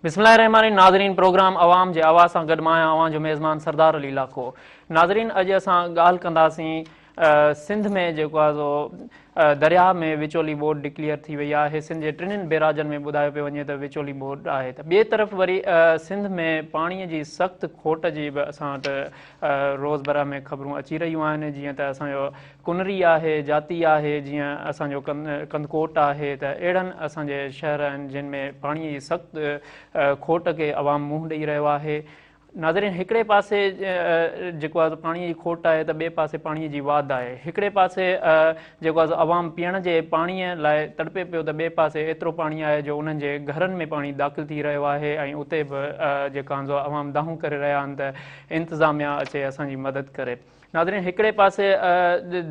बिस्मिल्लाहिर्रहमानिर्रहीम नाज़रीन प्रोग्राम अवाम जे आवाज़ सां गॾु मां आहियां जो मेज़मान सरदार अली लाखो। नाज़रीन अॼु असां ॻाल्हि कंदासीं सिंध में जेको आहे सो दरिया में विचोली बोर्ड डिक्लेयर थी वई आहे। सिंध जे टिनिनि बैराजनि में ॿुधायो पियो वञे त विचोली बोर्ड आहे। त ॿिए तरफ़ वरी सिंध में पाणीअ जी सख़्तु खोट जी बि असां वटि रोज़मर्रा में ख़बरूं अची रहियूं आहिनि। जीअं त असांजो कुनरी आहे, जाती आहे, जीअं असांजो कंदकोट आहे। त अहिड़नि असांजे शहर आहिनि जिन में पाणीअ जी सख़्तु खोट खे अवाम मुंहुं ॾेई रहियो आहे। नाज़रीन हिकिड़े पासे जेको आहे पाणीअ जी खोट आहे त ॿिए पासे पाणीअ जी वाध आहे। हिकिड़े पासे जेको आहे अवाम पीअण जे पाणीअ लाइ तड़पे पियो त ॿिए पासे एतिरो पाणी आहे जो उन्हनि जे घरनि में पाणी दाख़िल थी रहियो आहे ऐं उते बि जेका अवाम दाहूं करे रहिया आहिनि त इंतिज़ामिया अचे असांजी मदद करे। नाज़रीन हिकिड़े पासे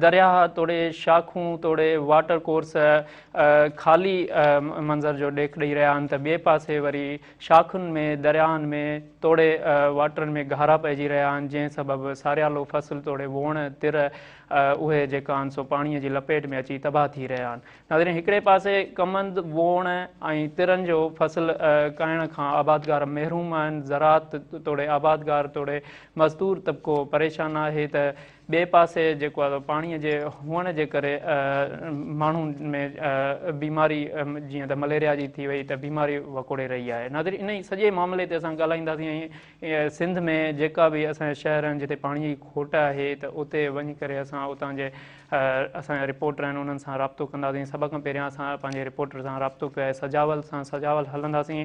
दरिया तोड़े शाखूं तोड़े वाटर कोर्स ख़ाली मंज़र जो ॾेख ॾेई रहिया आहिनि त ॿिए पासे वरी शाखुनि में दरियाहनि में तोड़े वाटरनि में घारा पइजी रहिया आहिनि जंहिं सबबु सारियालो फ़सुलु तोड़े वोण तिर उहे जेका आहिनि सो पाणीअ जी लपेट में अची तबाह थी रहिया आहिनि। नाज़रीन हिकिड़े पासे कमंद वोण ऐं तिरनि जो फ़सुलु करण खां आबादगार महरूम आहिनि। ज़रात तोड़े आबादगार तोड़े मज़दूर तबिको परेशान आहे त ॿिए पासे जेको आहे पाणीअ जे हुअण जे करे माण्हुनि में बीमारी जीअं त मलेरिया जी थी वई त बीमारी वकोड़े रही आहे। नाज़रीन इन ई सॼे मामले ते असां ॻाल्हाईंदासीं ऐं सिंध में जेका बि असांजा शहर आहिनि जिते पाणीअ जी खोट आहे त उते वञी करे असां उतां जे असांजा रिपोर्टर आहिनि उन्हनि सां राब्तो कंदासीं। सभ खां पहिरियां असां पंहिंजे रिपोर्टर सां राब्तो कयो आहे सजावल सां। सजावल हलंदासीं।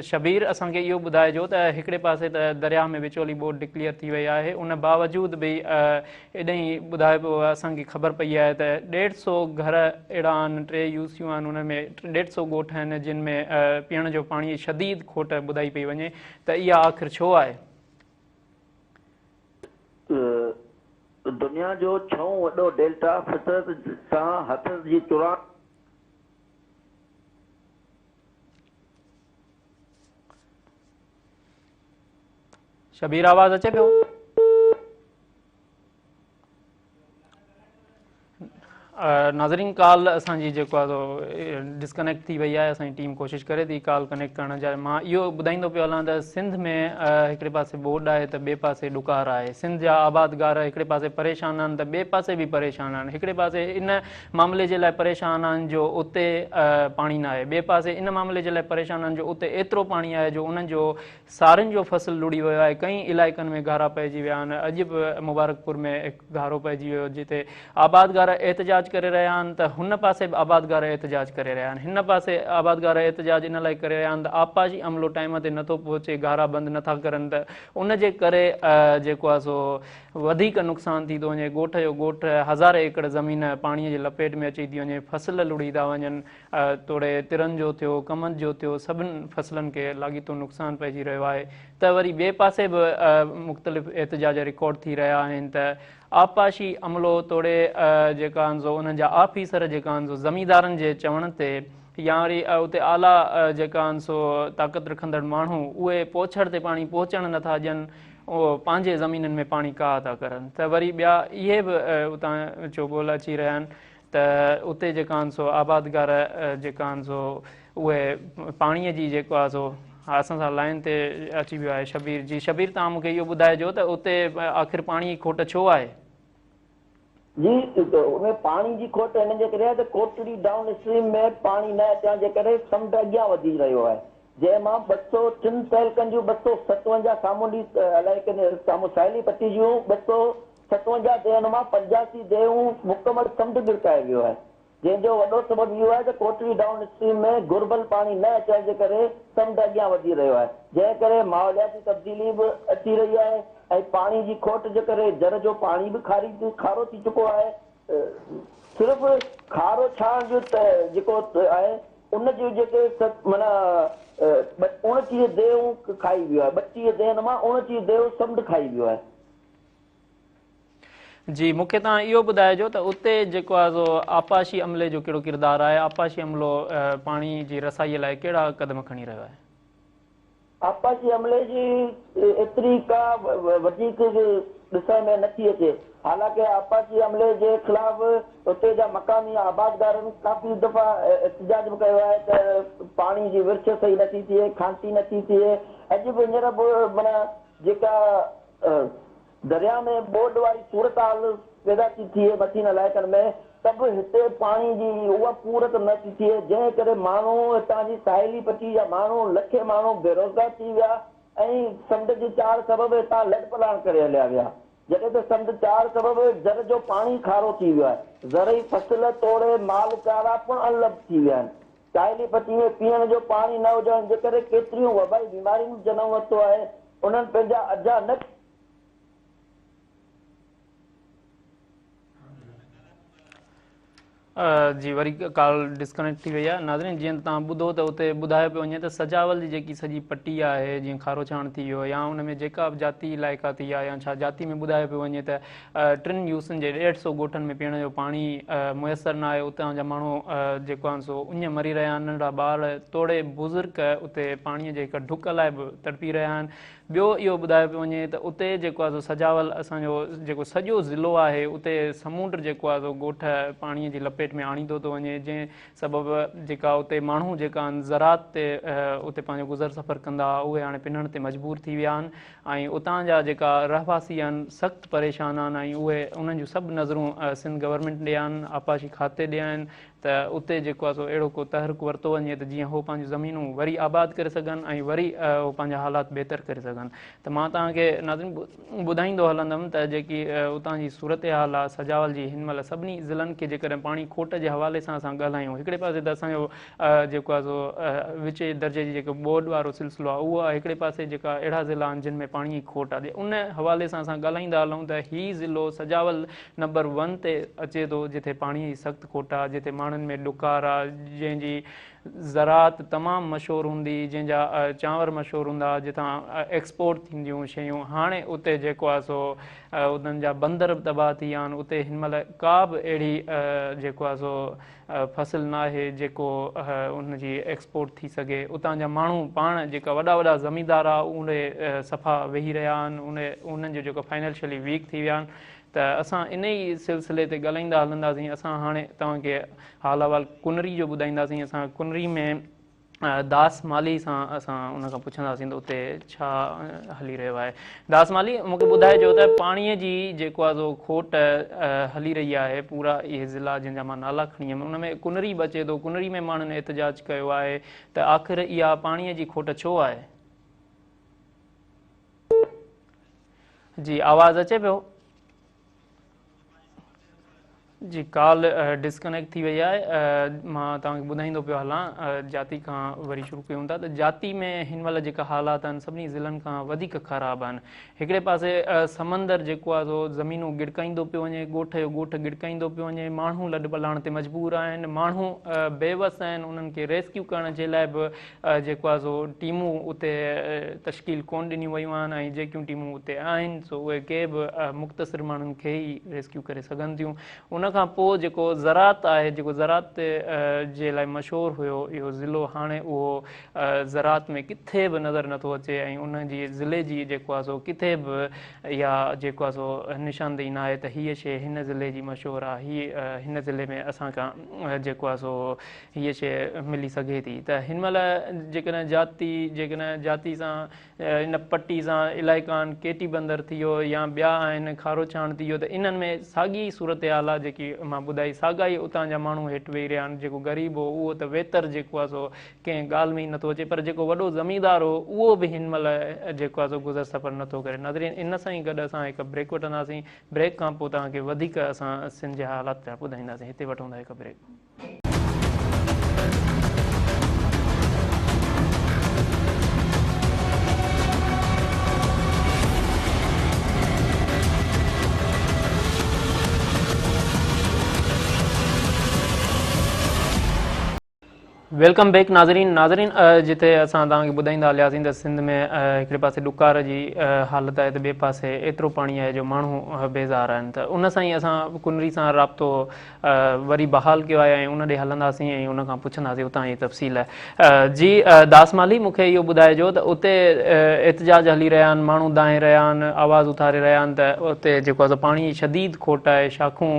शबीर असांखे इहो ॿुधाइजो त हिकिड़े पासे त दरिया में विचोली बोर्ड डिक्लेयर थी वई आहे, उन बावजूद बि एॾाई ॿुधाए पियो असांखे ख़बर पई आहे त 150 घर अहिड़ा आहिनि, 3 यूसियूं आहिनि, उन में 150 ॻोठ आहिनि जिन में पीअण जो पाणी जी शदीद खोट ॿुधाई पई वञे त इहा आख़िर छो आहे? दुनिया जो 6 वॾो डेल्टा फितरत सां हथ जी चुरा शबीर आवाज़ अचे पियो? नाज़रीन कॉल असांजी जेको आहे सो डिस्कनेक्ट थी वई आहे। असांजी टीम कोशिशि करे थी कॉल कनेक्ट करण जा। मां इहो ॿुधाईंदो पियो हलां त सिंध में हिकिड़े पासे बोर्ड आहे त ॿिए पासे ॾुकार आहे। सिंध जा आबादगार हिकिड़े पासे परेशान आहिनि त ॿिए पासे बि परेशान आहिनि। हिकिड़े पासे इन मामले जे लाइ परेशान आहिनि जो उते पाणी न आहे, ॿिए पासे इन मामले जे लाइ परेशान आहिनि जो उते एतिरो पाणी आहे जो उन्हनि जो सारियुनि जो फ़सुलु लुड़ी वियो आहे। कई इलाइक़नि में घारा पइजी विया आहिनि। अॼु बि मुबारकपुर में हिकु घारो पइजी वियो जिते आबादगार एहतजाज करे रहिया आहिनि त हुन पासे बि आबादगार एहतजाज करे रहिया आहिनि। हिन पासे आबादगार एहतजाज इन लाइ करे रहिया आहिनि त आपाशी अमलो टाइम ते नथो पहुचे, घारा बंदि नथा करनि त उन जे करे जेको आहे सो वधीक नुक़सानु थी थो वञे। ॻोठ जो ॻोठ हज़ार एकड़ ज़मीन पाणीअ जे लपेट में अची थी वञे, फ़सुल लुड़ी था वञनि, तोड़े तिरनि जो थियो, कमंद जो थियो, सभिनी फ़सलनि खे लाॻीतो नुक़सानु पइजी रहियो आहे। त वरी ॿिए पासे बि मुख़्तलिफ़ एहतजाज रिकॉर्ड थी रहिया आहिनि त आपाशी अमलो तोड़े जेका आहिनि सो उन्हनि जा ऑफिसर जेका आहिनि सो ज़मींदारनि जे चवण ते या वरी उते आला जेका आहिनि सो ताक़त रखंदड़ माण्हू उहे पोछड़ ते पाणी पहुचणु नथा ॾियनि, उहो पंहिंजे ज़मीननि में पाणी काह था करनि। त वरी ॿिया इहे बि उतां चोॿोल अची रहिया आहिनि त उते जेका आहिनि सो आबादगार जेका आहिनि सो उहे पाणीअ जी जेको आहे सो असां सां लाइन ते अची वियो आहे शबीर जी। शबीर तव्हां मूंखे इहो ॿुधाइजो त उते आख़िर पाणी जी खोट छो आहे? जी उन पाणी जी खोट हिन जे करे आहे त कोटड़ी डाउन स्ट्रीम में पाणी न अचण जे करे समुंड अॻियां वधी रहियो आहे, जंहिंमां 203 तहलकनि जूं 257 सामूंडी अलाए साम्हूं साहेली पटी जूं 257 देहनि मां 85 देहूं मुकमल समुंड गिरकाए वियो आहे, जंहिंजो वॾो सबबु इहो आहे त कोटड़ी डाउन स्ट्रीम में घुर्बल पाणी न अचण जे करे समुंड अॻियां वधी रहियो आहे, जंहिं करे माहौलियाती तब्दीली बि अची रही आहे ऐं पाणी जी खोट जे करे जर जो पाणी बि खारो थी चुको आहे। सिर्फ़ु खारो छाण जो जेको आहे उन जूं जेके माना 29 देहूं खाई वियो आहे, 32 देहनि मां 29 देहूं समुंड खाई वियो आहे। जी मूंखे तव्हां इहो ॿुधाइजो त उते जेको आहे सो आपाशी अमले जो कहिड़ो किरदारु आहे? आपाशी अमलो पाणी जी रसाईअ लाइ कहिड़ा क़दम खणी रहियो आहे? आपाशी अमले जी एतिरी का वधीक ॾिसण में नथी अचे। हालांकि आपाशी अमले जे ख़िलाफ़ उते जा मक़ामी आबादगारनि काफ़ी दफ़ा एहतजाज बि कयो आहे त पाणी जी विर्छ सही नथी थिए, खांसी नथी थिए। अॼु बि हींअर माना जेका दरिया में ॿोॾ वारी सूरत हाल पैदा थी थिए मथीं इलाइक़नि में, त बि हिते पाणी जी उहा पूरत न थी थिए, जंहिं करे माण्हू हितां जी साहेली पटी जा माण्हू लखे माण्हू बेरोज़गार थी विया ऐं समुंड जी 4 सबब हितां लॾपलाण करे हलिया विया। जॾहिं त समुंड 4 सबब ज़र जो पाणी खारो थी वियो आहे, ज़रई फसल तोड़े माल चारा पिणु अलॻि थी विया आहिनि। साहेली पटी में पीअण जो पाणी न हुजण जे करे केतिरियूं वबाई बीमारियूं जनम वरितो आहे। उन्हनि पंहिंजा अजा न जी वरी कॉल डिस्कनेक्ट थी वई आहे। नाज़रीन, जीअं तव्हां ॿुधो त उते ॿुधायो पियो वञे त सजावल जी जेकी सॼी पट्टी आहे, जीअं खारो छाण थी वियो या उन में जेका बि जाती इलाइक़ा थी विया या छा जाती में ॿुधायो पियो वञे त 3 यूसनि जे 150 ॻोठनि में पीअण जो पाणी मुयसरु न आहे। उतां जा माण्हू जेको आहे सो उञ मरी रहिया आहिनि, नंढा ॿार तोड़े बुज़ुर्ग उते पाणीअ जे हिक ढुक लाइ बि तड़पी रहिया आहिनि। ॿियो इहो ॿुधायो पियो वञे त उते जेको आहे सो सजावल असांजो जेको सॼो ज़िलो आहे, उते समुंड जेको आहे सो ॻोठ पाणीअ जी लपेट में आणींदो थो वञे, जंहिं सबबि जेका उते माण्हू जेका आहिनि ज़रात ते उते पंहिंजो गुज़र सफ़र कंदा हुआ, उहे हाणे पिनण ते मजबूर थी विया आहिनि ऐं उतां जा जेका रहवासी आहिनि सख़्तु परेशान आहिनि ऐं उहे उन्हनि जूं सभु नज़रूं सिंध गवर्नमेंट ॾे आहिनि, आपाशी खाते ॾे आहिनि त उते जेको आहे सो अहिड़ो को तहरीक वरितो वञे त जीअं उहो पंहिंजूं ज़मीनूं वरी आबाद करे सघनि ऐं वरी उहो पंहिंजा हालात बहितर करे सघनि। त मां तव्हांखे नाज़रीन ॿुधाईंदो हलंदुमि त जेकी उतां जी सूरत हाल आहे सजावल जी, हिन महिल सभिनी ज़िलनि खे जेकॾहिं पाणी खोट जे हवाले सां असां ॻाल्हायूं, हिकिड़े पासे त असांजो जेको आहे सो विचे दर्जे जी जेको ॿोॾ वारो सिलसिलो आहे उहो आहे, हिकिड़े पासे जेका अहिड़ा ज़िला आहिनि जिन में पाणी जी खोट आहे। उन हवाले सां असां ॻाल्हाईंदा हलूं त हीउ ज़िलो सजावल नंबर 1 ते अचे थो, जिथे पाणीअ जी सख़्तु खोट आहे, जिथे माण्हुनि में ॾुकार आहे, जंहिंजी ज़रात तमामु मशहूरु हूंदी, जंहिंजा चांवर मशहूरु हूंदा, जितां एक्सपोर्ट थींदियूं शयूं। हाणे उते जेको आहे सो उन्हनि जा बंदर बि तबाह थी विया आहिनि। उते हिन महिल का बि अहिड़ी जेको आहे सो फसल न आहे जेको उनजी एक्सपोर्ट थी सघे। उतां जा माण्हू पाण जेका वॾा वॾा ज़मींदार आहे उहे सफ़ा वेही रहिया आहिनि, उन्हनि जो जेको फाइनेंशियली वीक थी विया आहिनि। त असां इन ई सिलसिले ते ॻाल्हाईंदा हलंदासीं। असां हाणे तव्हांखे हाल अहिवाल कुनरी जो ॿुधाईंदासीं। असां कुनरी में दास माली सां असां उनखां पुछंदासीं त उते छा हली रहियो आहे। दास माली, मूंखे ॿुधाइजो त पाणीअ जी जेको आहे सो खोट हली रही आहे, पूरा इहे ज़िला जंहिंजा मां नाला खणी वियुमि उन में कुनरी बि अचे थो। कुनरी में माण्हुनि एतिजाज कयो आहे त आख़िर इहा पाणीअ जी खोट छो आहे। जी आवाज़ु अचे पियो? जी कॉल डिस्कनेक्ट थी वई आहे। मां तव्हांखे ॿुधाईंदो पियो हलां, जाती खां वरी शुरू कयूं था। त जाती में हिन महिल जेका हालात आहिनि सभिनी ज़िलनि खां वधीक ख़राबु आहिनि। हिकिड़े पासे समंदर जेको आहे सो ज़मीनूं गिड़काईंदो पियो वञे, ॻोठ जो ॻोठ गिड़काईंदो पियो वञे, माण्हू लॾ पलाण ते मजबूर आहिनि, माण्हू बेवस आहिनि। उन्हनि खे रेस्क्यू करण जे लाइ बि जेको आहे सो टीमूं उते तश्कील कोन ॾिनियूं वयूं आहिनि ऐं जेकियूं टीमूं उते आहिनि सो उहे के बि मुख़्तसिर माण्हुनि खे ई रेस्क्यू करे सघनि थियूं। उनखां पोइ जेको ज़रात आहे, जेको ज़रात जे लाइ मशहूरु हुयो इहो ज़िलो, हाणे उहो ज़रात में किथे बि नज़र नथो अचे ऐं उनजी ज़िले जी जेको आहे सो किथे बि इहा जेको आहे सो निशानदेही न आहे त हीअ शइ हिन ज़िले जी मशहूरु आहे, हीअ हिन ज़िले में असांखां जेको आहे सो हीअ शइ मिली सघे थी। त हिन महिल जेकॾहिं जाती सां इन पट्टी सां इलाइक़ा आहिनि, केटी बंदर थी वियो या ॿिया आहिनि, खारो छाण थी वियो, त इन्हनि में साॻी सूरत हाल आहे जेकी मां ॿुधाई। साॻा ई उतां जा माण्हू हेठि वेही रहिया आहिनि। जेको ग़रीब हो उहो त वेतर जेको आहे सो कंहिं ॻाल्हि में ई नथो अचे, पर जेको वॾो ज़मींदार हो उहो बि हिन महिल जेको आहे सो गुज़र सफ़र नथो करे। नज़रीन, इन सां ई गॾु असां हिकु ब्रेक वठंदासीं। ब्रेक खां पोइ तव्हांखे वधीक असां सिंध जे हालात पिया ॿुधाईंदासीं। हिते वठूं था हिकु ब्रेक। वेलकम बैक नाज़रीन, जिते असां तव्हांखे ॿुधाईंदा हलियासीं त सिंध में हिकिड़े पासे ॾुकार जी हालत आहे त ॿिए पासे एतिरो पाणी आहे जो माण्हू बेज़ार आहिनि। त उन सां ई असां कुनरी सां राब्तो वरी बहाल कयो आहे ऐं उन ॾे हलंदासीं ऐं उनखां पुछंदासीं उतां जी तफ़सील। जी दासमाली, मूंखे इहो ॿुधाइजो त उते एतिजाज हली रहिया आहिनि, माण्हू दाहे रहिया आहिनि, आवाज़ उथारे रहिया आहिनि त उते जेको आहे पाणी जी शदीद खोट आहे, शाखूं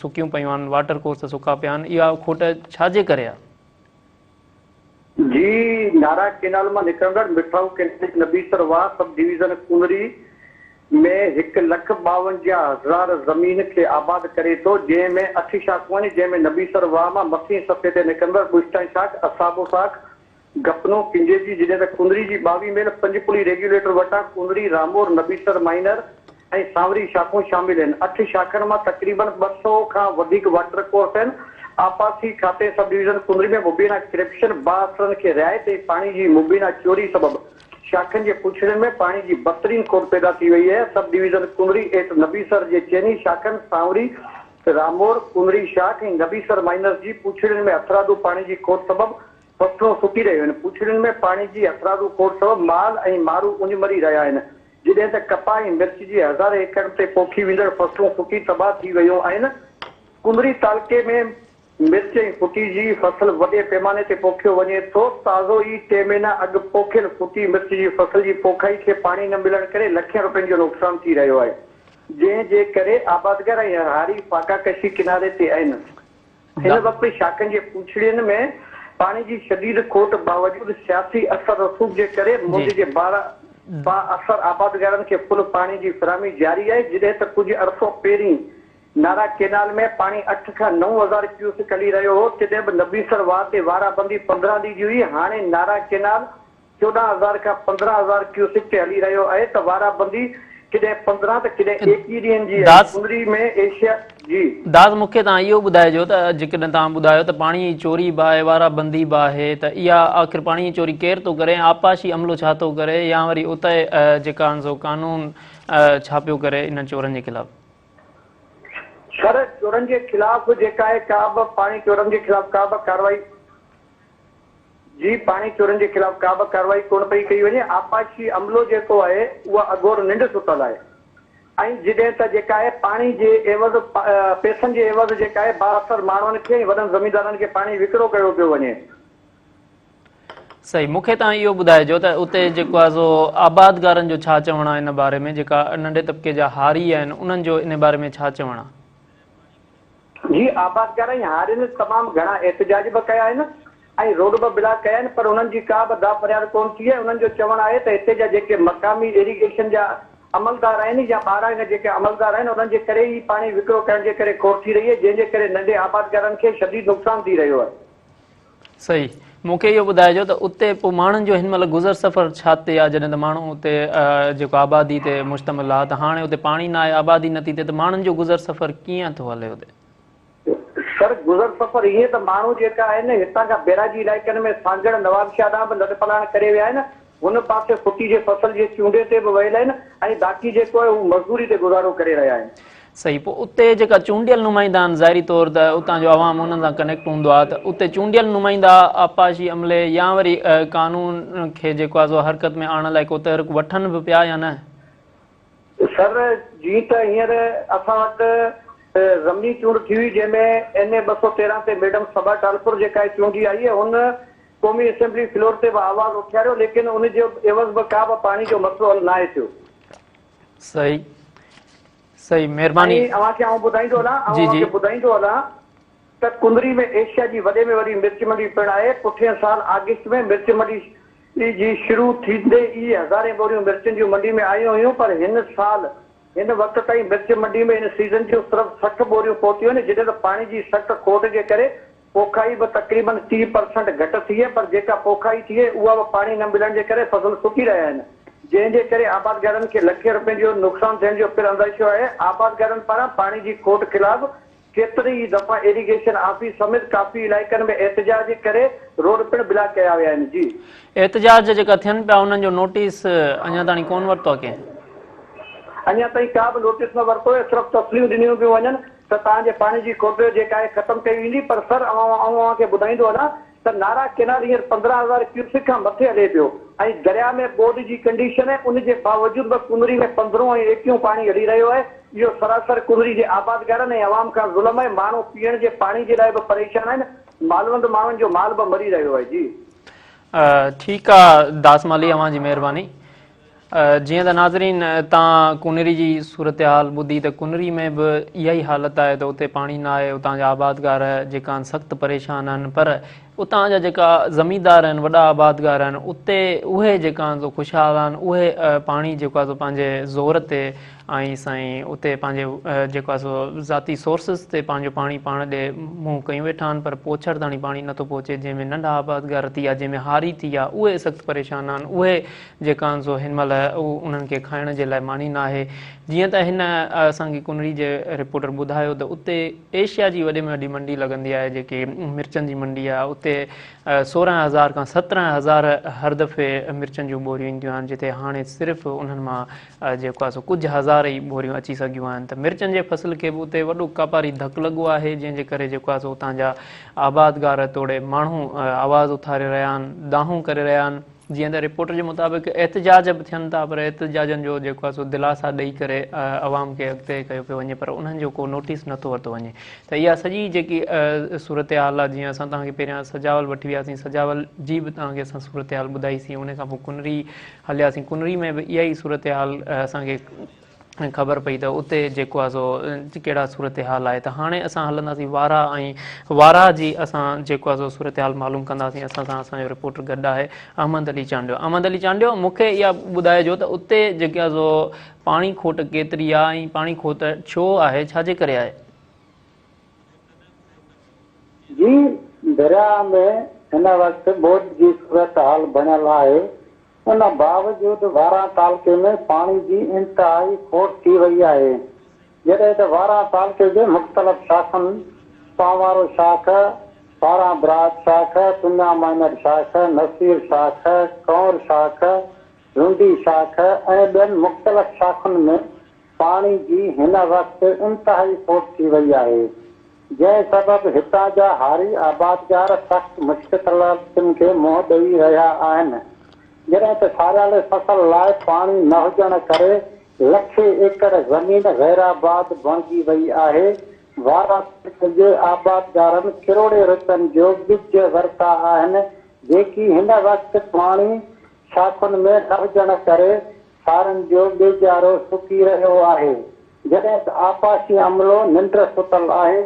सुकियूं पियूं आहिनि, वाटर कोर्स सुका पिया आहिनि। इहा खोट छाजे करे आहे? जी नारा केनाल मां निकिरंदड़ मिठाऊ कैंटीन नबीसर वाह सब डिवीजन कुंदरी में 1,52,000 ज़मीन खे आबाद करे थो, जंहिंमें 8 शाखूं आहिनि, जंहिंमें नबीसर वाह मां मथे सफ़े ते निकिरंदड़ बुस्टाई शाख, असाबो शाख, गपनो किंजे जी, जॾहिं त कुंदरी जी 22 मेल पंजपुड़ी रेगुलेटर वटां कुंदरी रामोर नबीसर माइनर ऐं सांवरी शाखूं शामिल आहिनि। 8 शाखनि मां तक़रीबन 200 खां वधीक वाटर कोर्स आहिनि। आपासी खाते सब डिवीजन कुंदरी में मुबीना करप्शन बासरनि खे रिआयत ऐं पाणी जी मुबीना चोरी सबब शाखनि जे पुछड़नि में पाणी जी बदतरीन खोट पैदा थी वई आहे। सब डिवीजन कुंदरी एट नबीसर जे चइनी शाखनि सांवरी रामोर कुंदरी शाख ऐं नबीसर माइनर जी पुछड़नि में हथरादू पाणी जी खोट सबब फसलूं सुकी रहियूं आहिनि। पुछड़नि में पाणी जी हथरादू खोट सबब माल ऐं मारू उञ मरी रहिया आहिनि, जॾहिं त कपाह ऐं मिर्च जी 1000 एकड़ ते पोखी वेंदड़ फसलूं सुकी तबाह थी वियूं आहिनि। कुंदरी तालुके में मिर्च ऐं फुटी जी फसल वॾे पैमाने ते पोखियो वञे थो। ताज़ो ई 3 महीना अॻु पोखियल फुटी मिर्च जी फसल जी पोखाई खे पाणी न मिलण करे लखें रुपयनि जो नुक़सान थी रहियो आहे, जंहिंजे करे आबादगार ऐं हारी फाकाकशी किनारे ते आहिनि। हिन वक़्तु शाखनि जे पुछड़ियुनि में पाणी जी शदीद खोट बावजूद सियासी असर रसूख जे करे मुंद जे असर आबादगारनि खे फुल पाणी जी फिरामी जारी आहे। जॾहिं त कुझु अरसो पहिरीं नारा केनाल में पाणी 8 खां 9,000 क्यूसेक हली रहियो हो, तॾहिं बि नबीसर वाह ते वाराबंदी 15 ॾींहं जी हुई। हाणे नारा केनाल 14,000 खां 15,000 क्यूसेक ते हली रहियो आहे त वाराबंदी कॾहिं 15 त कॾहिं 21 ॾींहंनि जी आहे। कुंदरी में एशिया जी दास मूंखे तव्हां इहो ॿुधाइजो त जेकॾहिं तव्हां ॿुधायो त पाणी जी चोरी बि आहे, वाराबंदी बि आहे, त इहा आख़िर पाणी जी चोरी केरु थो करे, आपाशी अमलो छा थो करे, या वरी उते जेका सो कानून छा पियो करे इन चोरनि जे ख़िलाफ़? सर चोरनि जे ख़िलाफ़ जेका आहे का बि पाणी चोरनि जे ख़िलाफ़ का बि कार्रवाई जी पाणी चोरनि जे ख़िलाफ़ का बि कार्रवाई कोन पई कई वञे। आपाशी अमलो जेको आहे उहा अगोर निंड सुतल आहे ऐं जॾहिं त जेका आहे पाणी जे एवज़ पैसनि जे एवज़ जेका आहे बाअसर माण्हुनि खे वॾनि ज़मींदारनि खे पाणी विकिरो कयो पियो वञे। सही, मूंखे तव्हां इहो ॿुधाइजो त उते जेको आहे सो आबादगारनि जो छा चवणु आहे इन बारे में, जेका नंढे तबिके जा हारी आहिनि उन्हनि जो इन बारे में छा चवणु आहे? जी आबादगार ऐं हारियुनि तमामु घणा एहतजाज बि कया आहिनि ऐं रोड बि ब्लॉक कया आहिनि, पर उन्हनि जी का बि दा फरियाद कोन थी आहे। उन्हनि जो चवणु आहे त हिते जा जेके मक़ामी इरिगेशन जा अमलदार आहिनि या ॿाहिरां हिन जेके अमलदार आहिनि उन्हनि जे करे ई पाणी विकिरो करण जे करे खोट थी रही आहे, जंहिंजे करे नंढे आबादगारनि खे शदीद नुक़सान थी रहियो आहे। सही, मूंखे इहो ॿुधाइजो त उते पोइ माण्हुनि जो हिन महिल गुज़र सफ़र छा ते आहे, जॾहिं त माण्हू उते जेको आबादी ते मुश्तमिल आहे, त हाणे उते पाणी न आहे, आबादी नथी थिए, त माण्हुनि जो गुज़र सफ़र कीअं थो हले उते? सर गुज़र सफ़र ईअं त माण्हू जेका आहिनि हितां खां बैराजी इलाइक़नि में सांगड़ नवाबशाह ॾांहुं बि लॾ पलाण करे विया आहिनि, हुन पासे फुटी जे फसल जे चूंडे ते बि वयल आहिनि ऐं बाक़ी जेको आहे हू मज़दूरी ते गुज़ारो करे रहिया आहिनि। सही, पोइ उते जेका चूंडियल नुमाइंदा आहिनि ज़ाहिरी तौर त उतां जो आवाम उन्हनि सां कनेक्ट हूंदो आहे, त उते चूंडियल नुमाइंदा आपाशी अमले या वरी कानून खे जेको आहे सो हरकत में आणण लाइ को तहरीक वठनि बि पिया या न? सर जीअं त हींअर असां वटि ज़मीनी चूंड थी हुई जंहिंमें NA 213 ते मैडम सबा टालपुर जेका आहे चूंडी आई आहे, हुन क़ौमी असेंबली फ्लोर ते बि आवाज़ उथियारियो, लेकिन उन जो एवज़ बि का बि पाणी जो मसलो हल न आहे थियो। सही सही, महिरबानी। अव्हांखे आउं ॿुधाईंदो हलां त कुंदरी में एशिया जी वॾे में वॾी मिर्च मंडी पिणु आहे। पुठियां साल अगस्त में मिर्च मंडी जी शुरू थींदे ई हज़ारें बोरियूं मिर्चनि जूं मंडी में आयूं हुयूं, पर हिन साल हिन वक़्त ताईं मिर्च मंडी में हिन सीज़न जूं सिर्फ़ु 60 बोरियूं पहुतियूं आहिनि, जॾहिं त पाणी जी सख़्त खोट जे करे पोखाई बि तक़रीबन 30% घटि थी आहे, पर जेका पोखाई थिए उहा बि पाणी न मिलण जे करे फसल सुकी रहिया आहिनि, जंहिंजे करे आबादगारनि खे लखे रुपए जो नुक़सान थियण जो पिणु अंदेशो आहे। आबादगारनि पारां पाणी जी खोट ख़िलाफ़ केतिरी ई दफ़ा इरिगेशन ऑफिस समेत काफ़ी इलाइक़नि में एहतजाज करे रोड पिणु ब्लॉक कया विया आहिनि। जी एहतजाज जेका थियनि पिया उन्हनि जो नोटिस अञा ताईं कोन वरितो आहे कंहिं? अञा ताईं का बि नोटिस न वरितो आहे, सिर्फ़ु तस्लीमूं ॾिनियूं पियूं वञनि त तव्हांजे पाणी जी खोट जेका आहे ख़तमु कई वेंदी। पर सर अव्हांखे ॿुधाईंदो हलां त नारा केनाल हींअर 15,000 क्यूसेक खां मथे हले पियो ऐं दरिया में बोर्ड जी कंडीशन आहे, उनजे बावजूद बि कुंदरी में 15 ऐं 21 पाणी हली रहियो आहे। इहो सरासर कुंदरी जे आबादगारनि ऐं अवाम खां ज़ुल्म आहे। माण्हू पीअण जे पाणी जे लाइ बि परेशान आहिनि, मालवंद माण्हुनि जो माल बि मरी रहियो आहे। जी ठीकु आहे दासमाली, अव्हांजी महिरबानी। जीअं त नाज़रीन तव्हां कुनरी जी सूरत हाल ॿुधी त कुनरी में बि इहा ई हालत आहे त उते पाणी न आहे, उतां जा आबादगार जेका आहिनि सख़्तु परेशान आहिनि, पर उतां जा जेका ज़मींदार आहिनि, वॾा आबादगार आहिनि, उते उहे जेका ख़ुशहाल आहिनि, उहे पाणी जेको आहे पंहिंजे ज़ोर ते ऐं साईं उते पंहिंजे जेको आहे सो ज़ाती सोर्सिस ते पंहिंजो पाणी पाण ॾे मुंहुं कयूं वेठा आहिनि, पर पोछड़ ताणी पाणी नथो पहुचे। जंहिंमें नंढा आबादगार थी विया, जंहिंमें हारी थी विया, उहे सख़्तु परेशान आहिनि। उहे जेका आहिनि सो हिन महिल उन्हनि खे खाइण जे लाइ मानी न आहे। जीअं त हिन असांखे कुनरी जे रिपोर्टर ॿुधायो त उते एशिया जी वॾे में वॾी मंडी लॻंदी आहे, जेकी मिर्चनि जी मंडी आहे। उते 16,000 खां 17,000 हर दफ़े मिर्चनि जूं बोरियूं ईंदियूं आहिनि, जिते हाणे सिर्फ़ु उन्हनि मां जेको आहे सो कुझु हज़ार ई बोरियूं अची सघियूं आहिनि। त मिर्चनि जे फसल खे बि उते वॾो वापारी धकु लॻो आहे, जंहिंजे करे जेको आहे सो उतां जा आबादगार तोड़े माण्हू आवाज़ु उथारे रहिया आहिनि, दाहूं करे रहिया आहिनि। जीअं त रिपोर्ट जे मुताबिक़ एहतजाज बि थियनि था, पर एहतजाजनि जो जेको आहे सो दिलासा ॾेई करे आवाम खे अॻिते कयो पियो वञे, पर उन्हनि जो को नोटिस नथो वरितो वञे। त इहा सॼी जेकी सूरत हाल आहे, जीअं असां तव्हांखे पहिरियां सजावल वठी वियासीं, सजावल जी बि तव्हांखे असां सूरत हाल ॿुधाईसीं। उन खां पोइ कुनरी हलियासीं, कुनरी में बि इहा ई सूरत हाल असांखे ख़बर पई त उते जेको आहे सो कहिड़ा सूरत हाल आहे। त हाणे असां हलंदासीं वारा, ऐं वारा जी असां जेको आहे सो सूरत हाल मालूम कंदासीं। असां सां असांजो रिपोर्टर गॾु आहे अहमद अली चांडियो। अहमद अली चांडियो, मूंखे इहा ॿुधाइजो त उते जेकी आहे सो पाणी खोट केतिरी आहे ऐं पाणी खोट छो आहे, छाजे करे आहे? जी, दरिया में हिन वक़्तु ॿोॾि जी सूरत हाल बणियल आहे। उन बावजूदि वारा तालुके में पाणी जी इंतिहाई खोट थी वई आहे। जॾहिं त वारा तालुके जे मुख़्तलिफ़ शाखुनि, पावारो शाख, पारा बराज शाख, सुन्या माइनर शाख, नसीर शाख, कौर शाख, रुंडी शाख ऐं ॿियनि मुख़्तलिफ़ शाखुनि में पाणी जी हिन वक़्तु इंतिहाई खोट थी वई आहे, जंहिं सबबि हितां जा हारी आबादगार सख़्तु मुश्किलातुनि खे मुंहुं ॾेई रहिया आहिनि। जॾहिं त सारियाले फसल लाइ पाणी न हुजण करे लखे एकड़ ज़मीन गैराबाद बणिजी वई आहे। वारा जे आबादगारनि किरोड़े रुपयनि जो ॿिज वरिता आहिनि, जेकी हिन वक़्तु पाणी शाखुनि में न हुजण करे सारनि जो बेचारो सुकी रहियो आहे। जॾहिं त आपाशी अमलो निंड सुतल आहे।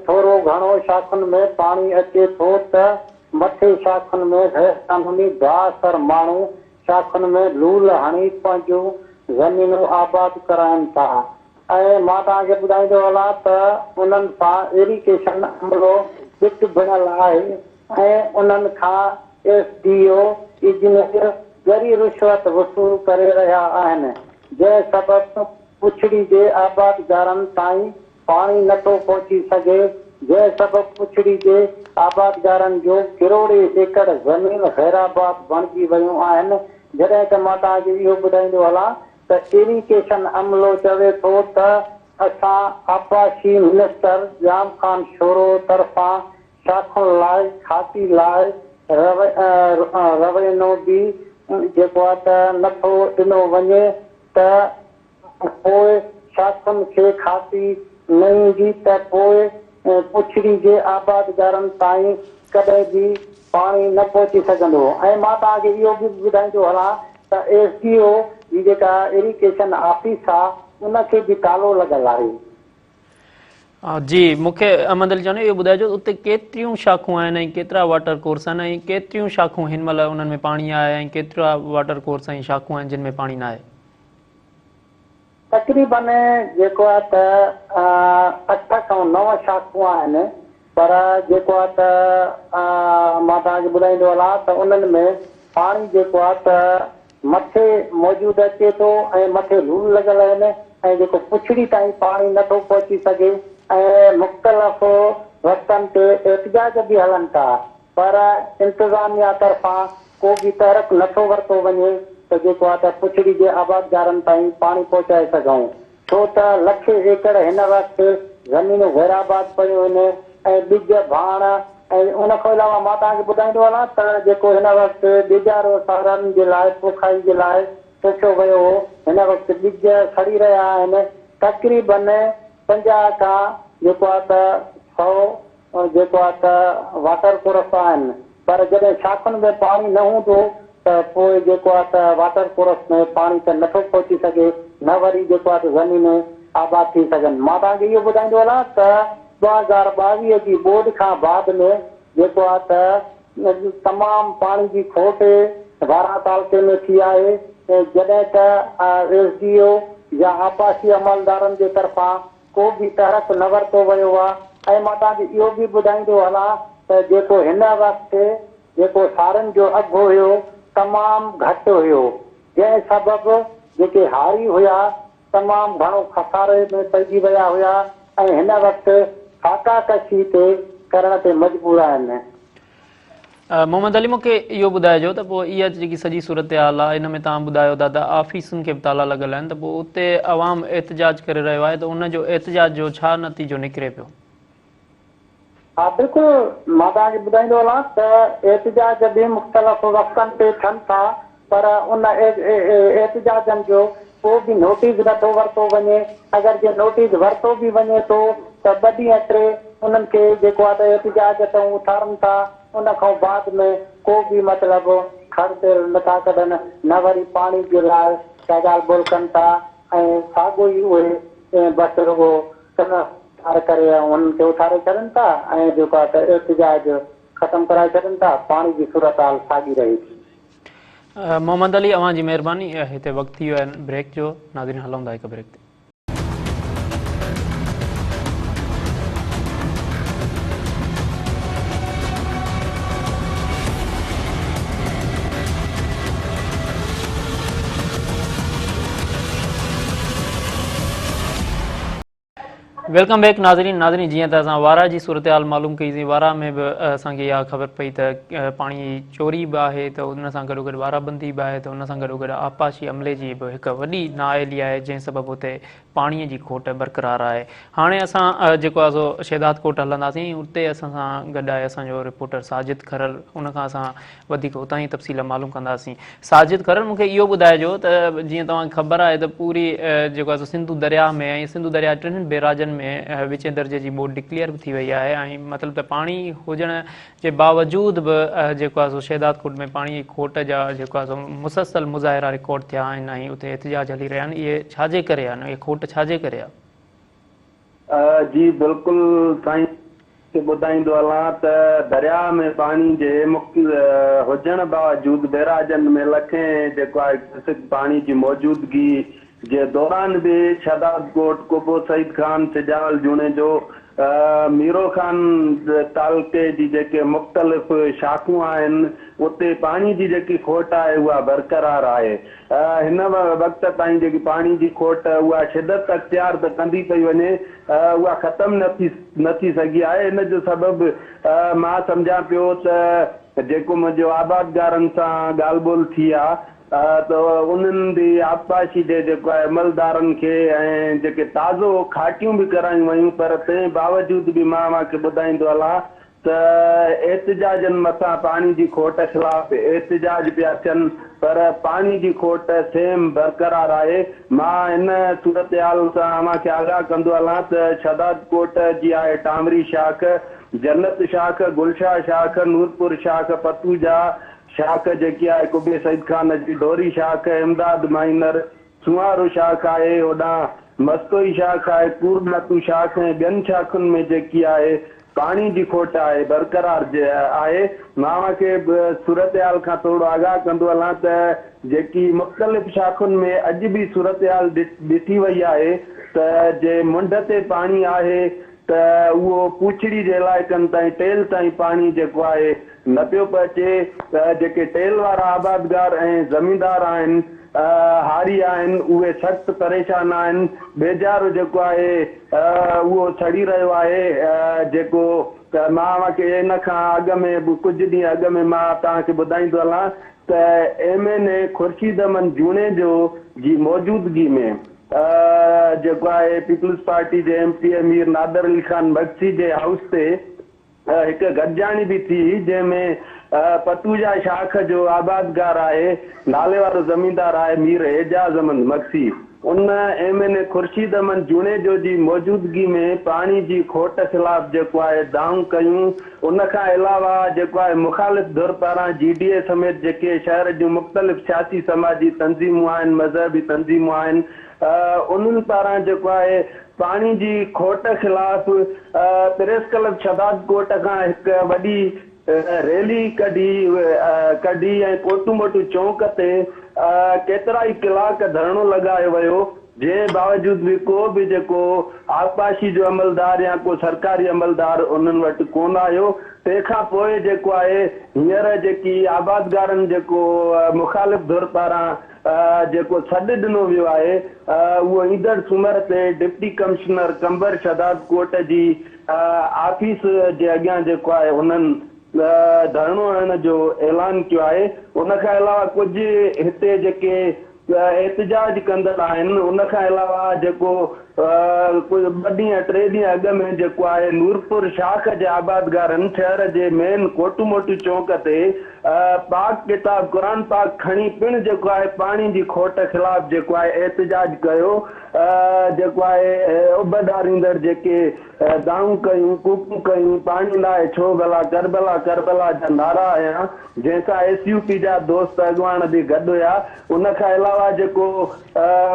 थोरो घणो शाखुनि में पाणी अचे थो त मथे शाखुनि में गैर कानूनी बासर माण्हू शाखुनि में लूल हणी पंहिंजूं ज़मीनूं आबाद कराइनि था। ऐं मां तव्हांखे ॿुधाईंदो हलां त उन्हनि सां इरिगेशन अमलो बिट बणियल आहे ऐं उन्हनि खां SDO इंजीनियर गरी रिश्वत वसूल करे रहिया आहिनि, जंहिं सबबि पुछड़ी जे आबादगारनि ताईं पाणी नथो पहुची सघे, जंहिं सबबि पुछड़ी जे आबादगारनि जो किरोड़े एकड़ ज़मीन गैराबाद बणिजी वियूं आहिनि। जॾहिं त मां तव्हांखे इहो ॿुधाईंदो हलां त इरिगेशन अमलो चवे थो त असां आपाशी मिनिस्टर जाम ख़ान शोरो तरफ़ां शाखुनि लाइ खाती लाइ रवेनो बि जेको आहे त नथो ॾिनो वञे, त पोइ शाखुनि खे खाती न ईंदी त पोइ पुछड़ी जे आबादगारनि ताईं कॾहिं बि पाणी न पहुची सघंदो। ऐं मां तव्हांखे इहो बि ॿुधाईंदो हलां त SDO जी जेका इरिगेशन ऑफिस आहे उनखे बि तालो लॻल आहे। जी, मूंखे अहमद अली चांडियो इहो ॿुधाइजो उते केतिरियूं शाखूं आहिनि ऐं केतिरा वाटर कोर्स आहिनि ऐं केतिरियूं शाखूं हिन महिल उन्हनि में पाणी आहे ऐं केतिरा वाटर कोर्स ऐं शाखूं आहिनि जिन में पाणी न आहे? तक़रीबन जेको आहे त 8 खां 9 शाखूं आहिनि, पर जेको आहे त मां तव्हांखे ॿुधाईंदो हलां त उन्हनि में पाणी जेको आहे त मथे मौजूदु अचे थो ऐं मथे लूल लॻल आहिनि ऐं जेको पुछड़ी ताईं पाणी नथो पहुची सघे ऐं मुख़्तलिफ़ वक़्तनि ते एहतजाज बि हलनि था, पर इंतिज़ामिया तरफ़ां को बि तहरीक नथो वरितो वञे त जेको आहे त पुछड़ी जे आबादगारनि ताईं पाणी पहुचाए सघूं, छो त लखे एकड़ हिन वक़्तु ज़मीनूं गैराबाद पियूं आहिनि ऐं ॿिज भाण ऐं उन खां अलावा मां तव्हांखे ॿुधाईंदो हलां त जेको हिन वक़्तु ॿिजारो सारनि जे लाइ पोखाई जे लाइ पोखियो वियो हो, हिन वक़्तु ॿिज सड़ी रहिया आहिनि। तक़रीबन 50 खां जेको आहे त 100 जेको आहे त वाटर कोर्स आहिनि, पर जॾहिं शाखुनि में पाणी न हूंदो त पोइ जेको आहे त वाटर कोर्स में पाणी त नथो पहुची सघे, न वरी जेको आहे त ज़मीनूं आबाद थी सघनि। मां तव्हांखे इहो ॿुधाईंदो हलां त 2022 जी ॿोॾि खां बाद में जेको आहे त तमामु पाणी जी खोट वारा तालुके में थी आहे ऐं जॾहिं त SDO या आपासी अमलदारनि जे तरफ़ां को बि तहरक न वरितो वियो आहे। ऐं मां तव्हांखे इहो बि ॿुधाईंदो हलां त जेको हिन वक़्तु जेको सारनि जो अघु हुयो तमामु घटि हुयो, जंहिं सबबु जेके हारी हुया तमामु घणो खसारे में पइजी विया हुया ऐं हिन वक़्तु फाका कशी ते करण ते मजबूर आहिनि। मोहम्मद अली मूंखे इहो ॿुधाइजो त पोइ इहा जेकी सॼी सूरत हाल आहे इन में तव्हां ॿुधायो था त ऑफिसुनि खे बि ताला लॻल आहिनि, त पोइ उते अवाम एहतजाज करे रहियो आहे, त उनजो एहतजाज जो छा नतीजो निकिरे पियो? हा बिल्कुलु, मां तव्हांखे ॿुधाईंदो हलां त एहतजाज बि मुख़्तलिफ़ वक़्तनि ते थियनि था, पर उन एहतजाजनि जो को बि नोटिस नथो वरितो वञे। अगरि जे नोटिस वरितो बि वञे थो त 2 ॾींहं टे उन्हनि खे जेको आहे त एहतजाज त उथारनि था, उन खां बाद में को बि मतिलबु ख़र्च नथा कढनि, न वरी पाणी जे लाइ का ॻाल्हि ॿोल कनि था ऐं साॻियो ई उहे बसि रुॻो करे उन्हनि खे उथारे छॾनि था ऐं जेको आहे त एहतजाज ख़तमु कराए छॾनि था। पाणी जी सूरत हाल साॻी रहे थी। मोहम्मद अली अवां जी महिरबानी। हिते वक़्तु थी वियो आहे ब्रेक जो, नाज़रीन हलूं था हिकु ब्रेक ते। वेलकम बैक नाज़रीन जीअं त असां वारा जी सूरत हाल मालूम कईसीं, वारा में बि असांखे इहा ख़बर पई त पाणी चोरी बि आहे, त उन सां गॾो गॾु वाराबंदी बि आहे, त उन सां गॾो गॾु आपाशी अमले जी बि हिकु वॾी नाअहली आहे, जंहिं सबबु हुते पाणीअ जी खोट बरक़रार आहे। हाणे असां जेको आहे सो शहदाद कोट हलंदासीं, उते असां सां गॾु आहे असांजो रिपोर्टर साजिद खरल, उनखां असां वधीक उतां ई तफ़सील मालूम कंदासीं। साजिद खरल, मूंखे इहो ॿुधाइजो त जीअं तव्हांखे ख़बर आहे त पूरी जेको आहे सिंधु दरिया में ऐं सिंधु दरिया 3 बैराजनि में विचें दर्जे जी बोर्ड डिक्लेयर बि थी वई आहे, ऐं मतिलबु त पाणी हुजण जे बावजूद बि जेको आहे सो शहदाद कोट में पाणीअ जी खोट जा जेको आहे सो मुसलसल मुज़ाहिरा रिकॉर्ड थिया आहिनि ऐं उते एहतजाज हली रहिया आहिनि। इहे छाजे करे आहिनि, इहे खोट छाजे करे आहे? जी बिल्कुलु साईं खे ॿुधाईंदो हलां त दरिया में पाणी जे हुजण बावजूद बैराजनि में लखें जेको आहे पाणी जी मौजूदगी जे दौरान बि शहदाद कोट कोबो सईद खान सिजावल जूने जो मीरो खान तालुके जी जेके मुख़्तलिफ़ शाखूं आहिनि उते पाणी जी जेकी खोट आहे उहा बरक़रार आहे। हिन वक़्त ताईं जेकी पाणी जी खोट उहा शिदत अख़्तियार त कंदी पई वञे, उहा ख़तमु न थी सघी आहे। इन जो सबबु मां सम्झां पियो त जेको मुंहिंजो आबादगारनि सां ॻाल्हि ॿोल थी आहे त उन्हनि बि आबपाशी जे जेको आहे अमलदारनि खे ऐं जेके ताज़ो खाटियूं बि करायूं वयूं, पर तंहिं बावजूद बि मां ॿुधाईंदो हलां त एहतजाजनि मथां पाणी जी खोट ख़िलाफ़ एहतजाज पिया थियनि, पर पाणी जी खोट सेम बरक़रार आहे। मां हिन सूरत हाल सां अव्हांखे आगाह कंदो हलां त शहदाद कोट जी आहे टामरी शाख, जन्नत शाख, गुलशाह शाख, नूरपुर शाख, पतूजा शाख जेकी आहे कुबे सईद खान जी डोरी शाख, इमदाद माइनर, सुवारो शाख आहे, होॾां मस्तोई शाख आहे, कूरनातू शाख ऐं ॿियनि शाखुनि में जेकी आहे पाणी जी खोट आहे बरक़रार आहे। मां खे सूरत हाल खां थोरो आगाह कंदो हलां त जेकी मुख़्तलिफ़ शाखुनि में अॼु बि सूरत हाल ॾिठी वई आहे त जे मुंड ते पाणी आहे त उहो पूछड़ी जे इलाइक़नि ताईं टेल ताईं पाणी जेको आहे न पियो पहुचे। त जेके टेल वारा आबादगार ऐं ज़मीनदार आहिनि, हारी आहिनि, उहे सख़्तु परेशान आहिनि। बेजारो जेको आहे उहो सड़ी रहियो आहे। जेको मां खे इन खां अॻु में कुझु ॾींहं अॻु में मां तव्हांखे ॿुधाईंदो हलां त MNA खुर्शीद अमन जूने जो जी मौजूदगी में जेको आहे पीपल्स पार्टी जे MP अमीर नादर अली खान बख्शी जे हाउस ते हिकु गॾिजाणी बि थी, जंहिंमें पतूजा शाख जो आबादगार आहे, नाले वारो ज़मीनदार आहे मीर एजाज़ अहमद मक्सी। उन MNA खुर्शीद अमन जूने जो जी मौजूदगी में पाणी जी खोट ख़िलाफ़ जेको आहे दाऊं कयूं। उन खां अलावा जेको आहे मुख़ालिफ़ धुर पारां GDA समेत जेके शहर जूं मुख़्तलिफ़ सियासी समाजी तंज़ीमूं आहिनि, मज़हबी तंज़ीमूं आहिनि, उन्हनि पारां जेको आहे पाणी जी खोट ख़िलाफ़ प्रेस क्लब शहदाद कोट खां हिकु वॾी रैली कढी ऐं कोटू मोटू चौक ते केतिरा ई कलाक धरणो लॻायो वियो, जे बावजूद बि को बि जेको आबपाशी जो अमलदार या को सरकारी अमलदार उन्हनि वटि कोन आयो। तंहिंखां पोइ जेको आहे हींअर जेकी आबादगारनि जेको मुखालिफ़ धुर पारां जेको सॾु ॾिनो वियो आहे, उहो ईंदड़ सूमर ते डिप्टी कमिश्नर कंबर शदाब कोट जी ऑफिस जे अॻियां जेको आहे उन्हनि धरणो हणण जो ऐलान कयो आहे। उनखां अलावा कुझु हिते जेके एहतजाज कंदड़ आहिनि, उनखां अलावा जेको कुझु 2 ॾींहं 3 ॾींहं अॻु में जेको आहे नूरपुर शाख जे आबादगारनि शहर जे मेन कोटू मोटू चौक ते पाक किताब क़ुरान पाक खणी पिणु जेको आहे पाणी जी खोट ख़िलाफ़ जेको आहे एहतजाज कयो। जेको आहे उबदारींदड़ जेके दाऊं कयूं, कूकूं कयूं, पाणी लाइ छो भला, करबला करबला जा नारा आया, जंहिंसां SUP जा दोस्त अॻवान बि गॾु हुया। उनखां अलावा जेको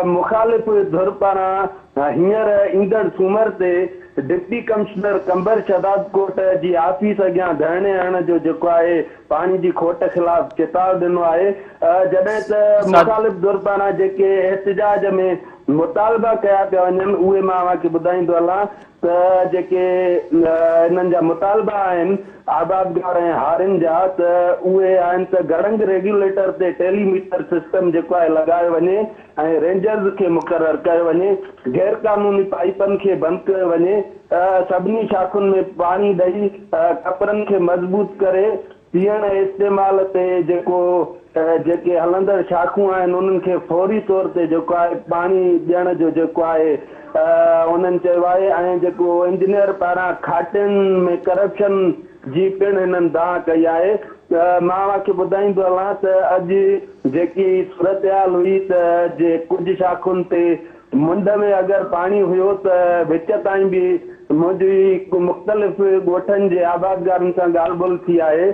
मुखालिफ़ धुर पारां हींअर ईंदड़ सूमर ते डिप्टी कमिश्नर कंबर शदाब कोट जी ऑफिस अॻियां धरणे हणण जो जेको आहे पाणी जी खोट ख़िलाफ़ चिताव ॾिनो आहे। जॾहिं त मुखालिफ़ धुर पारां जेके एहतजाज में मुतालबा कया पिया वञनि, उहे मां तव्हांखे ॿुधाईंदो हलां त जेके हिननि जा मुतालबा आहिनि आबादगार ऐं हारियुनि जा, त उहे आहिनि त गड़ंग रेगुलेटर ते टेलीमीटर सिस्टम जेको आहे लॻायो वञे ऐं रेंजर्स खे मुक़ररु कयो वञे, गैर कानूनी पाइपनि खे बंदि कयो वञे, सभिनी शाखुनि में पाणी ॾेई कपड़नि खे मज़बूत करे पीअण इस्तेमाल ते जेको जेके हलंदड़ शाखूं आहिनि उन्हनि खे फौरी तौर ते जेको आहे पाणी ॾियण जो जेको आहे उन्हनि चयो आहे। ऐं जेको इंजीनियर पारां खाटियुनि में करप्शन जी पिणु हिननि दांह कई आहे। मां तव्हांखे ॿुधाईंदो हलां त अॼु जेकी सूरत हाल हुई त जे कुझु शाखुनि ते मुंड में अगरि पाणी हुयो त विच ताईं बि मुंहिंजी मुख़्तलिफ़ ॻोठनि जे आबादगारनि सां ॻाल्हि ॿोल थी आहे।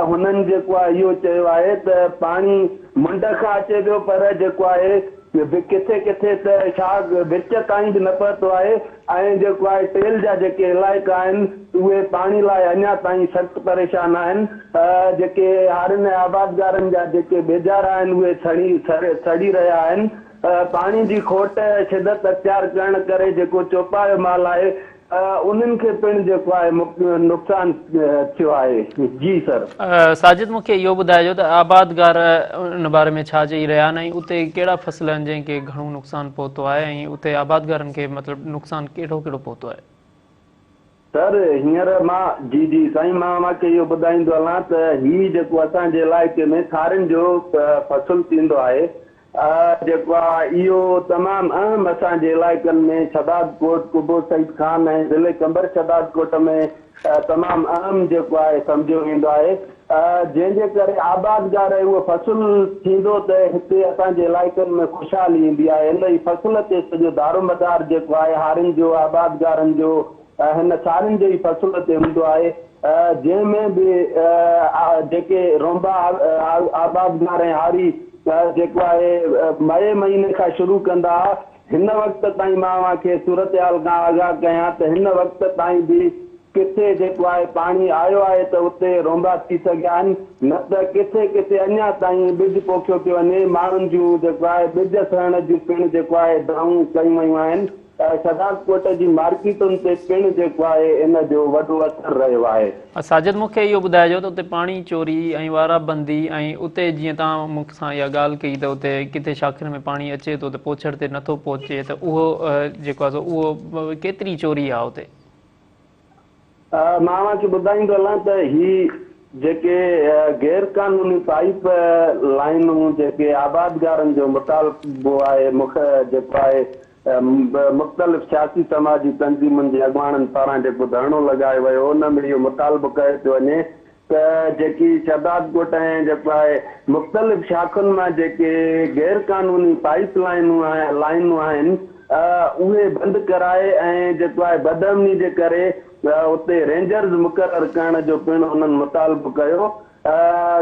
हुननि जेको आहे इहो चयो आहे त पाणी मुंड खां अचे पियो, पर जेको आहे किथे किथे त छा विच ताईं बि न पहुतो आहे। ऐं जेको आहे टेल जा जेके इलाइक़ा आहिनि उहे पाणी लाइ अञा ताईं सख़्तु परेशान आहिनि। जेके हारियुनि आबादगारनि जा जेके बेजारा आहिनि उहे सड़ी रहिया आहिनि। पाणी जी खोट शिदत अख़्तियार करण करे जेको चौपायो माल आहे उन्हनि खे पिणु जेको आहे नुक़सान थियो आहे। जी सर। साजिद, मूंखे इहो ॿुधाइजो त आबादगार उन बारे में छा चई रहिया आहिनि ऐं उते कहिड़ा फसल आहिनि जंहिंखे घणो नुक़सानु पहुतो आहे ऐं उते आबादगारनि खे मतिलबु नुक़सानु कहिड़ो कहिड़ो पहुतो आहे? सर हींअर मां जी साईं मां तव्हांखे इहो ॿुधाईंदो हलां त हीउ जेको असांजे इलाइक़े में खारियुनि जो फसल थींदो आहे, जेको आहे इहो तमामु अहम असांजे इलाइक़नि में शदाब कोट, कुबो सईद खान ऐं ज़िले कंबर शदाब कोट में तमामु अहम जेको आहे सम्झो वेंदो आहे। जंहिंजे करे आबादगार उहो फसल थींदो त हिते असांजे इलाइक़नि में ख़ुशहाली ईंदी आहे। इन ई फसल ते सॼो दारोमदार जेको आहे हारियुनि जो, आबादगारनि जो, हिन सारियुनि जे ई फसल ते हूंदो आहे। जंहिंमें बि जेके रोंबा आबादगार ऐं हारी जेको आहे मई महीने खां शुरू कंदा, हिन वक़्त ताईं मां तव्हांखे सूरत हाल खां आगाह कयां त हिन वक़्त ताईं बि किथे जेको आहे पाणी आयो आहे त उते रोंबा थी सघिया आहिनि, न त किथे किथे अञा ताईं ॿिज पोखियो पियो वञे। माण्हुनि जूं जेको आहे ॿिज सहण जूं पिणु जेको आहे दाऊं कयूं वयूं आहिनि। शदाब कोट जी मार्केटुनि ते पिणु जेको आहे इन जो वॾो असरु रहियो आहे। साजिद, मूंखे इहो ॿुधाइजो त उते पाणी चोरी ऐं वाराबंदी ऐं उते जीअं तव्हां मूंसां इहा ॻाल्हि कई त उते किथे शाखियुनि में पाणी अचे थो त पोछड़ ते नथो पहुचे, त उहो जेको आहे उहो केतिरी चोरी आहे उते? मां तव्हांखे ॿुधाईंदो हलां त ही जेके गैर कानूनी पाइप लाइनूं जेके आबादगारनि जो मुतालबो आहे, जेको आहे मुख़्तलिफ़ सियासी समाजी तंज़ीमुनि जे अॻवाननि पारां जेको धरणो लॻायो वियो उन में इहो मुतालबो कयो पियो वञे त जेकी शदाब कोट ऐं जेको आहे मुख़्तलिफ़ शाखुनि मां जेके गैर कानूनी पाइप लाइनूं आहिनि उहे बंदि कराए ऐं जेको आहे बदअमनी जे करे उते रेंजर्स मुक़ररु करण जो पिणु उन्हनि मुतालबो कयो।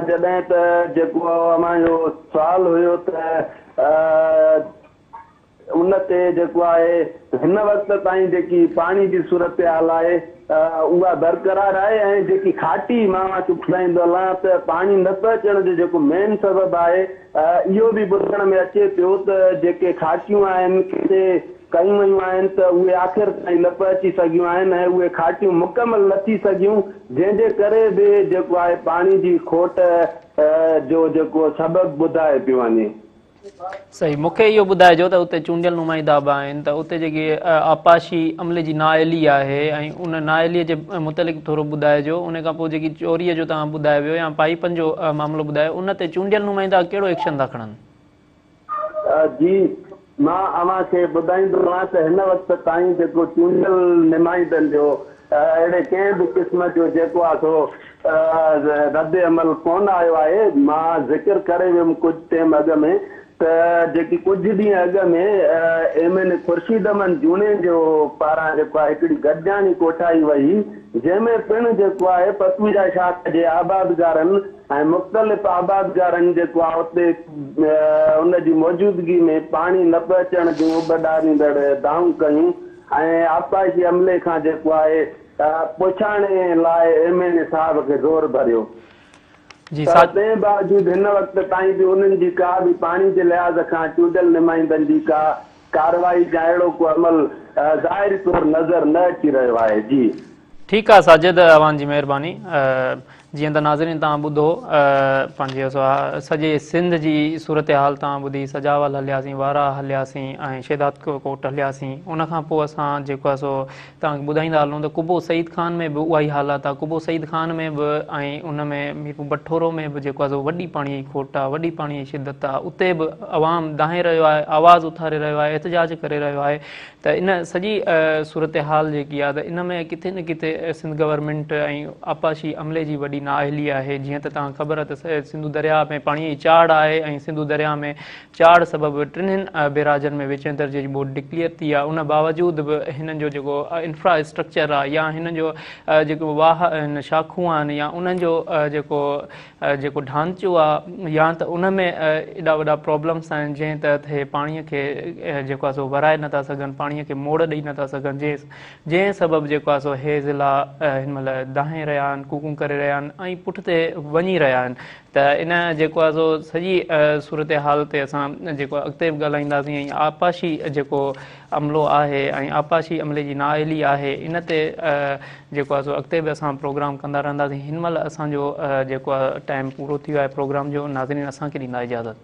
जॾहिं त जेको अमां जो सुवाल हुयो त उन ते जेको आहे हिन वक़्त ताईं जेकी पाणी जी सूरत हाल आहे उहा बरक़रार आहे ऐं जेकी खाटी मां ॿुधाईंदो हलां त पाणी न पियो अचण जो जेको मेन सबबु आहे इहो बि ॿुधण में अचे पियो त जेके खाटियूं आहिनि किथे कयूं वयूं आहिनि त उहे आख़िर ताईं न पियो अची सघियूं आहिनि ऐं उहे खाटियूं मुकमल न थी सघियूं जंहिंजे करे बि जेको आहे पाणी जी खोट जो जेको सबबु ॿुधाए पियो वञे। सही, मूंखे इहो ॿुधाइजो त उते चूंडियल नुमाइंदा बि आहिनि त उते जेकी आपाशी अमले जी नाअहली आहे ऐं उन नाअहलीअ जे मुतलिक़ थोरो ॿुधाइजो। उन खां पोइ जेकी चोरीअ जो तव्हां ॿुधायो वियो या पाइपनि जो मामिलो ॿुधायो उन ते चूंडियल नुमाइंदा कहिड़ो एक्शन था खणनि? जी मां अव्हांखे ॿुधाईंदो आहियां त हिन वक़्त ताईं जेको चूंडियल नुमाइंदनि जो अहिड़े कंहिं बि क़िस्म जो जेको आहे सो रद्द अमल कोन आयो आहे। मां ज़िक्र करे वियुमि कुझु टाइम अॻु में त जेकी कुझु ॾींहं अॻु में एमएलए खुर्शीद अमन जूने जो पारां जेको आहे हिकिड़ी गॾिजाणी कोठाई वई जंहिंमें पिणु जेको आहे पतवीजा शाख जे आबादगारनि ऐं मुख़्तलिफ़ आबादगारनि जेको आहे उते उनजी मौजूदगी में पाणी न पियो अचण जूं उॿॾारींदड़ दाऊं कयूं ऐं आपाशी अमले खां जेको आहे पुछाणे लाइ एमएलए साहिब खे ज़ोर भरियो। तंहिं बावजूद हिन वक़्त ताईं बि उन्हनि जी का बि पाणी जे लिहाज़ खां चूंडियल नुमाइंदनि जी का कार्रवाई या अहिड़ो को अमल ज़ाहिरी तौर नज़र न अची रहियो आहे। जी ठीकु आहे साजिद, अवां जी महिरबानी। जीअं त नाज़रीन तव्हां ॿुधो पंहिंजे सॼे सिंध जी सूरत हाल तव्हां ॿुधी, सजावल हलियासीं, वारा हलियासीं ऐं शहदाद कोट हलियासीं। उनखां पोइ असां जेको आहे सो तव्हांखे ॿुधाईंदा हलूं त कुबो सईद खान में बि उहा ई हालत आहे। कुबो सईद खान में बि ऐं उन में मीरपुर बठोरो में बि जेको आहे सो वॾी पाणीअ जी खोट आहे, वॾी पाणीअ जी शिदत आहे। उते बि अवाम दाहे रहियो आहे, आवाज़ु उथारे रहियो आहे, एहतजाज करे रहियो आहे। त इन सॼी सूरत हाल जेकी आहे त इन में किथे न किथे सिंध गवर्नमेंट ऐं आपाशी अमले जी वॾी नाअहली आहे। जीअं त तव्हांखे ख़बर आहे त सिंधु दरिया में पाणीअ जी चाढ़ आहे ऐं सिंधु दरिया में चाढ़ सबबु टिनिनि बैराजनि में विचें दर्जे जी बोर्ड डिक्लेयर थी आहे। उन बावजूद बि हिननि जो जेको इंफ्रास्ट्रक्चर आहे या हिननि जो जेको शाखूं आहिनि या उन्हनि जो जेको ढांचो आहे या त उन में एॾा वॾा प्रॉब्लम्स आहिनि जंहिं तहत हे पाणीअ खे जेको आहे सो वराए नथा सघनि, पाणीअ खे मोड़ ॾेई नथा सघनि, जंहिं सबबु जेको आहे सो हे ज़िला हिन महिल दाहे रहिया आहिनि, कूकूं करे रहिया आहिनि ऐं पुठिते वञी रहिया आहिनि। त इन जेको आहे सो सॼी सूरत हाल ते असां जेको अॻिते बि ॻाल्हाईंदासीं ऐं आपाशी जेको अमलो आहे ऐं आपाशी अमले जी नाअहली आहे इन ते जेको आहे सो अॻिते बि असां प्रोग्राम कंदा रहंदासीं। हिन महिल असांजो जेको आहे टाइम पूरो थी वियो आहे प्रोग्राम जो। नाज़रीन असांखे ॾींदा इजाज़त।